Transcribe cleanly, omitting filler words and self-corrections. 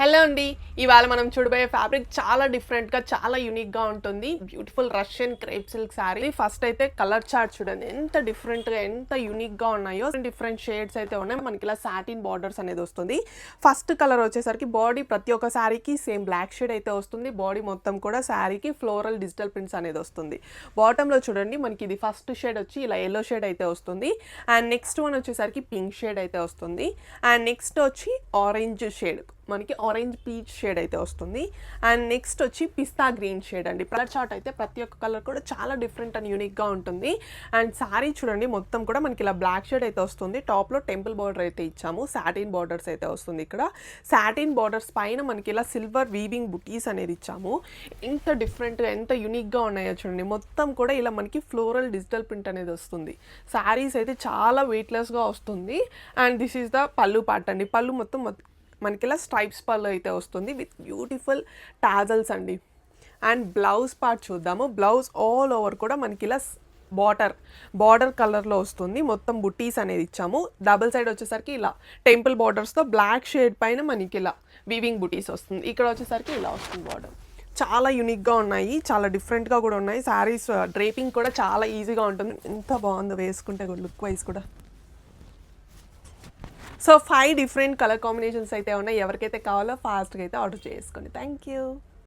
Hello అండి. ఇవాళ మనం చూడబోయే ఫ్యాబ్రిక్ చాలా డిఫరెంట్‌గా, చాలా యూనిక్‌గా ఉంటుంది. Beautiful Russian crepe silk sorry. First అయితే కలర్ చార్ట్ చూడండి. ఎంత డిఫరెంట్‌గా, ఎంత యూనిక్‌గా ఉన్నాయో. డిఫరెంట్ షేడ్స్ అయితే ఉన్నాయి. మనకి ఇలా సాటిన్ బార్డర్స్ అనేది వస్తుంది. ఫస్ట్ కలర్ వచ్చేసరికి బాడీ ప్రతి ఒక్క సారీకి సేమ్ బ్లాక్ షేడ్ అయితే వస్తుంది. బాడీ మొత్తం కూడా సారీకి ఫ్లోరల్ డిజిటల్ ప్రింట్స్ అనేది వస్తుంది. బాటంలో చూడండి మనకి ఇది ఫస్ట్ షేడ్ వచ్చి ఇలా యెల్లో షేడ్ అయితే వస్తుంది. అండ్ నెక్స్ట్ వన్ వచ్చేసరికి పింక్ షేడ్ అయితే వస్తుంది. అండ్ నెక్స్ట్ వచ్చి ఆరెంజ్ షేడ్, మనకి ఆరెంజ్ పీచ్ షేడ్ అయితే వస్తుంది. అండ్ నెక్స్ట్ వచ్చి పిస్తా గ్రీన్ షేడ్ అండి. కలర్ చార్ట్ అయితే ప్రతి ఒక్క కలర్ కూడా చాలా డిఫరెంట్ అండ్ యూనిక్గా ఉంటుంది. అండ్ సారీ చూడండి మొత్తం కూడా మనకి ఇలా బ్లాక్ షేడ్ అయితే వస్తుంది. టాప్లో టెంపుల్ బార్డర్ అయితే ఇచ్చాము. సాటిన్ బార్డర్స్ అయితే వస్తుంది. ఇక్కడ సాటిన్ బార్డర్స్ పైన మనకి ఇలా సిల్వర్ వీవింగ్ బుటీస్ అనేది ఇచ్చాము. ఎంత డిఫరెంట్గా, ఎంత యూనిక్గా ఉన్నాయో చూడండి. మొత్తం కూడా ఇలా మనకి ఫ్లోరల్ డిజిటల్ ప్రింట్ అనేది వస్తుంది. శారీస్ అయితే చాలా వెయిట్లెస్గా వస్తుంది. అండ్ దిస్ ఈస్ ద పళ్ళు పార్ట్ అండి. పళ్ళు మొత్తం మనకి ఇలా స్ట్రైప్స్ పళ్ళు అయితే వస్తుంది విత్ బ్యూటిఫుల్ టాజల్స్ అండి. అండ్ బ్లౌజ్ పార్ట్ చూద్దాము. బ్లౌజ్ ఆల్ ఓవర్ కూడా మనకి ఇలా బార్డర్ కలర్లో వస్తుంది. మొత్తం బుట్టీస్ అనేది ఇచ్చాము. డబుల్ సైడ్ వచ్చేసరికి ఇలా టెంపుల్ బార్డర్స్తో బ్లాక్ షేడ్ పైన మనకి ఇలా వీవింగ్ బుటీస్ వస్తుంది. ఇక్కడ వచ్చేసరికి ఇలా వస్తుంది బార్డర్. చాలా యూనిక్గా ఉన్నాయి, చాలా డిఫరెంట్గా కూడా ఉన్నాయి. శారీస్ డ్రేపింగ్ కూడా చాలా ఈజీగా ఉంటుంది. ఎంత బాగుందో వేసుకుంటే లుక్ వైజ్ కూడా. సో 5 డిఫరెంట్ కలర్ కాంబినేషన్స్ అయితే ఉన్నాయి. ఎవరికైతే కావాలో ఫాస్ట్గా అయితే ఆర్డర్ చేసుకోండి. Thank you.